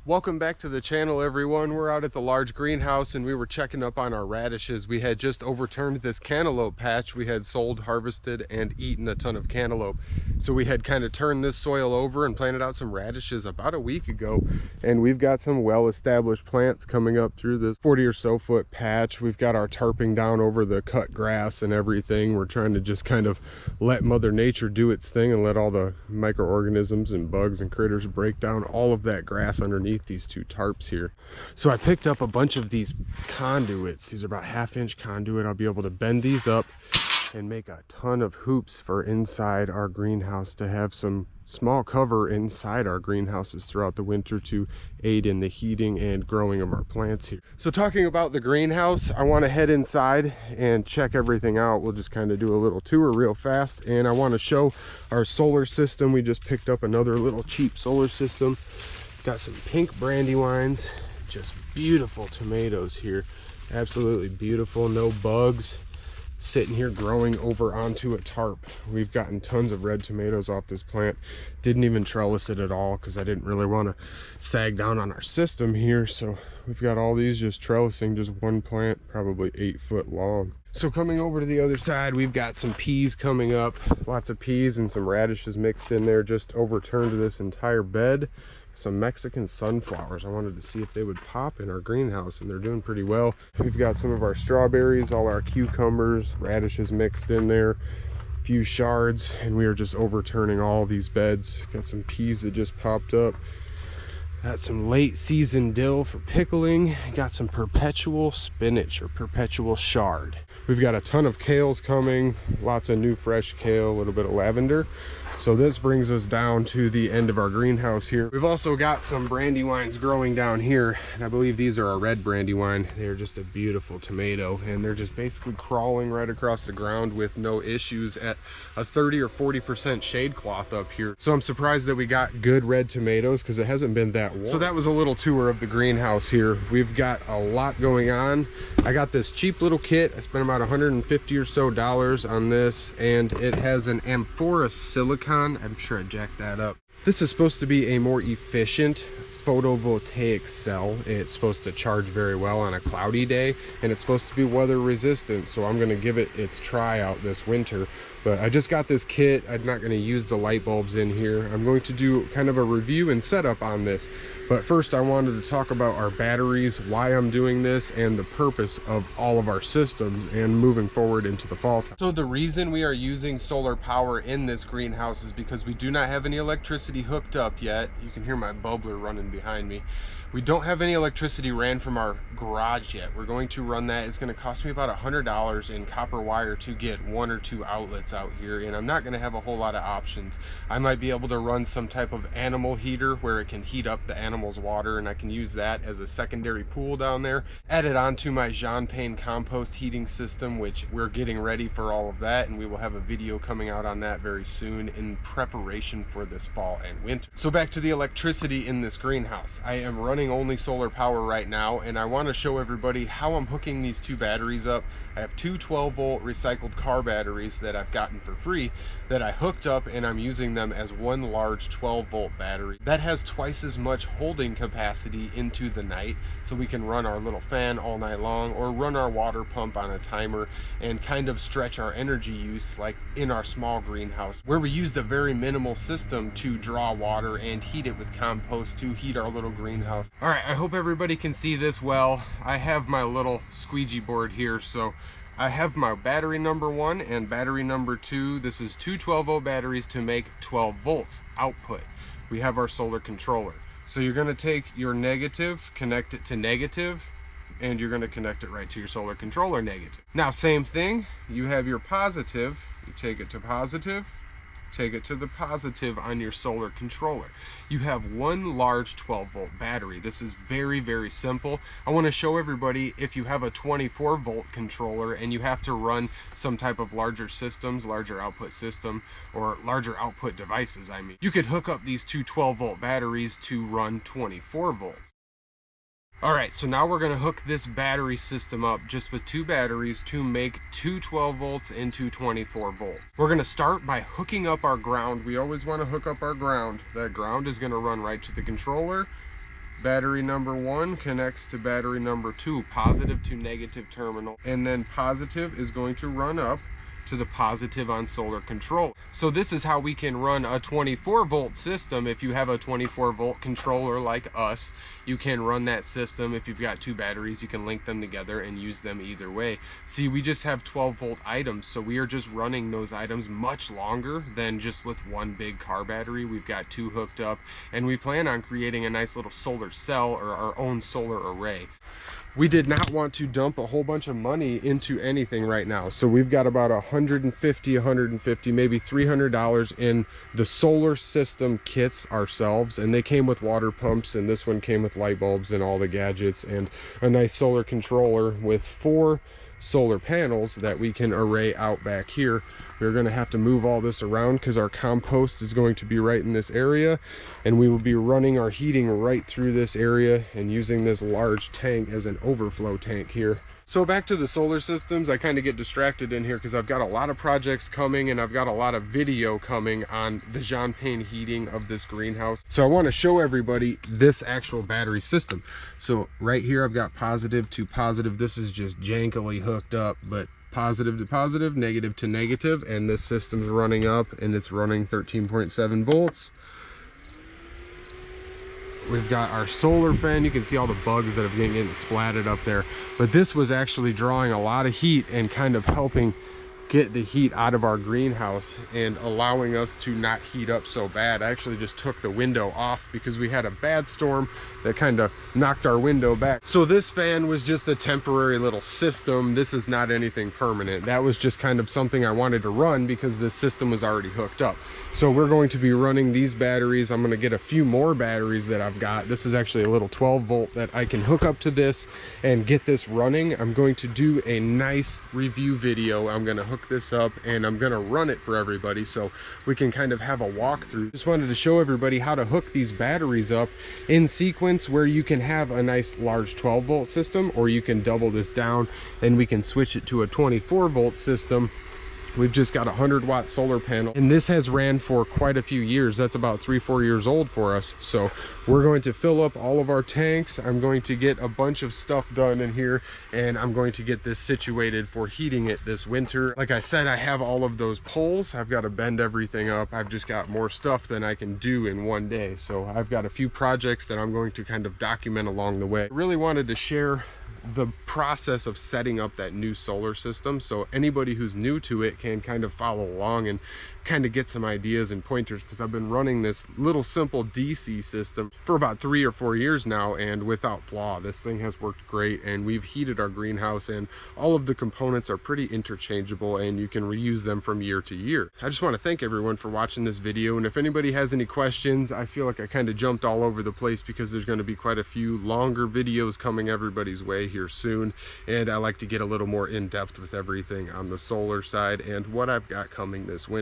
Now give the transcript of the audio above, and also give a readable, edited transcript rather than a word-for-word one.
Welcome back to the channel, everyone. We're out at the large greenhouse and we were checking up on our radishes. We had just overturned this cantaloupe patch. We had sold, harvested, and eaten a ton of cantaloupe. So we had kind of turned this soil over and planted out some radishes about a week ago. And we've got some well-established plants coming up through this 40 or so foot patch. We've got our tarping down over the cut grass and everything. We're trying to just kind of let Mother Nature do its thing and let all the microorganisms and bugs and critters break down all of that grass underneath these two tarps here. So I picked up a bunch of these conduits. These are about 1/2 inch conduit. I'll be able to bend these up and make a ton of hoops for inside our greenhouse to have some small cover inside our greenhouses throughout the winter to aid in the heating and growing of our plants here. So talking about the greenhouse, I want to head inside and check everything out. We'll just kind of do a little tour real fast, and I want to show our solar system. We just picked up another little cheap solar system. Got some pink brandywines, just beautiful tomatoes here, absolutely beautiful, no bugs, sitting here growing over onto a tarp. We've gotten tons of red tomatoes off this plant. Didn't even trellis it at all because I didn't really want to sag down on our system here. So we've got all these just trellising, just one plant, probably 8 foot long. So coming over to the other side, we've got some peas coming up, lots of peas and some radishes mixed in there. Just overturned this entire bed. Some Mexican sunflowers. I wanted to see if they would pop in our greenhouse, and they're doing pretty well. We've got some of our strawberries, all our cucumbers, radishes mixed in there, a few shards, and we are just overturning all these beds. Got some peas that just popped up. Got some late season dill for pickling. Got some perpetual spinach or perpetual chard. We've got a ton of kales coming, lots of new fresh kale, a little bit of lavender. So this brings us down to the end of our greenhouse here. We've also got some brandywines growing down here, and I believe these are a red brandywine. They're just a beautiful tomato, and they're just basically crawling right across the ground with no issues at a 30 or 40% shade cloth up here. So I'm surprised that we got good red tomatoes because it hasn't been that warm. So that was a little tour of the greenhouse here. We've got a lot going on. I got this cheap little kit. I spent about $150 or so on this, and it has an amphora silicon. I'm sure I jacked that up. This is supposed to be a more efficient photovoltaic cell. It's supposed to charge very well on a cloudy day, and it's supposed to be weather resistant. So I'm going to give it its try out this winter. But I just got this kit. I'm not going to use the light bulbs in here. I'm going to do kind of a review and setup on this. But first I wanted to talk about our batteries, why I'm doing this, and the purpose of all of our systems and moving forward into the fall time. So the reason we are using solar power in this greenhouse is because we do not have any electricity hooked up yet. You can hear my bubbler running behind me. We don't have any electricity ran from our garage yet. We're going to run that. It's going to cost me about $100 in copper wire to get 1 or 2 outlets out here, and I'm not going to have a whole lot of options. I might be able to run some type of animal heater where it can heat up the animal's water, and I can use that as a secondary pool down there. Add it onto my Jean Pain compost heating system, which we're getting ready for all of that, and we will have a video coming out on that very soon in preparation for this fall and winter. So back to the electricity in this greenhouse. I am running only solar power right now, and I want to show everybody how I'm hooking these 2 batteries up. I have 2 12-volt recycled car batteries that I've gotten for free that I hooked up, and I'm using them as one large 12-volt battery that has twice as much holding capacity into the night, so we can run our little fan all night long or run our water pump on a timer and kind of stretch our energy use like in our small greenhouse, where we used a very minimal system to draw water and heat it with compost to heat our little greenhouse. All right, I hope everybody can see this well. I have my little squeegee board here, so I have my battery number 1 and battery number 2. This is 2 12-volt batteries to make 12 volts output. We have our solar controller. So you're going to take your negative, connect it to negative, and you're going to connect it right to your solar controller negative. Now same thing, you have your positive, you take it to positive, take it to the positive on your solar controller. You have one large 12-volt battery. This is very, very simple. I want to show everybody, if you have a 24-volt controller and you have to run some type of larger systems, larger output system, or larger output devices, I mean, you could hook up these 2 12-volt batteries to run 24 volts. Alright, so now we're going to hook this battery system up just with 2 batteries to make 2 12 volts into 24 volts. We're going to start by hooking up our ground. We always want to hook up our ground. That ground is going to run right to the controller, Battery number 1 connects to battery number 2, positive to negative terminal, and then positive is going to run up to the positive on solar control. So this is how we can run a 24 volt system. If you have a 24 volt controller like us, you can run that system. If you've got 2 batteries, you can link them together and use them either way. See, we just have 12 volt items, so we are just running those items much longer than just with one big car battery. We've got 2 hooked up, and we plan on creating a nice little solar cell or our own solar array. We did not want to dump a whole bunch of money into anything right now, so we've got about $150, maybe $300 in the solar system kits ourselves, and they came with water pumps, and this one came with light bulbs and all the gadgets, and a nice solar controller with 4 solar panels that we can array out back here. We're going to have to move all this around because our compost is going to be right in this area, and we will be running our heating right through this area and using this large tank as an overflow tank here. So back to the solar systems, I kind of get distracted in here because I've got a lot of projects coming and I've got a lot of video coming on the Jean Pain heating of this greenhouse. So I want to show everybody this actual battery system. So right here I've got positive to positive. This is just jankily hooked up, but positive to positive, negative to negative, and this system's running up and it's running 13.7 volts. We've got our solar fan. You can see all the bugs that have been getting splatted up there, but this was actually drawing a lot of heat and kind of helping get the heat out of our greenhouse and allowing us to not heat up so bad. I actually just took the window off because we had a bad storm that kind of knocked our window back. So this fan was just a temporary little system. This is not anything permanent. That was just kind of something I wanted to run because the system was already hooked up. So we're going to be running these batteries. I'm going to get a few more batteries that I've got. This is actually a little 12 volt that I can hook up to this and get this running. I'm going to do a nice review video. I'm going to hook this up and I'm going to run it for everybody so we can kind of have a walkthrough. Just wanted to show everybody how to hook these batteries up in sequence, where you can have a nice large 12 volt system, or you can double this down and we can switch it to a 24 volt system. We've just got a 100-watt solar panel, and this has ran for quite a few years. That's about 3-4 years old for us. So we're going to fill up all of our tanks. I'm going to get a bunch of stuff done in here, and I'm going to get this situated for heating it this winter. Like I said, I have all of those poles. I've got to bend everything up. I've just got more stuff than I can do in one day. So I've got a few projects that I'm going to kind of document along the way. I really wanted to share the process of setting up that new solar system so anybody who's new to it can kind of follow along and kind of get some ideas and pointers, because I've been running this little simple DC system for about 3 or 4 years now, and without flaw. This thing has worked great, and we've heated our greenhouse, and all of the components are pretty interchangeable and you can reuse them from year to year. I just want to thank everyone for watching this video, and if anybody has any questions, I feel like I kind of jumped all over the place because there's going to be quite a few longer videos coming everybody's way here soon, and I like to get a little more in-depth with everything on the solar side and what I've got coming this winter.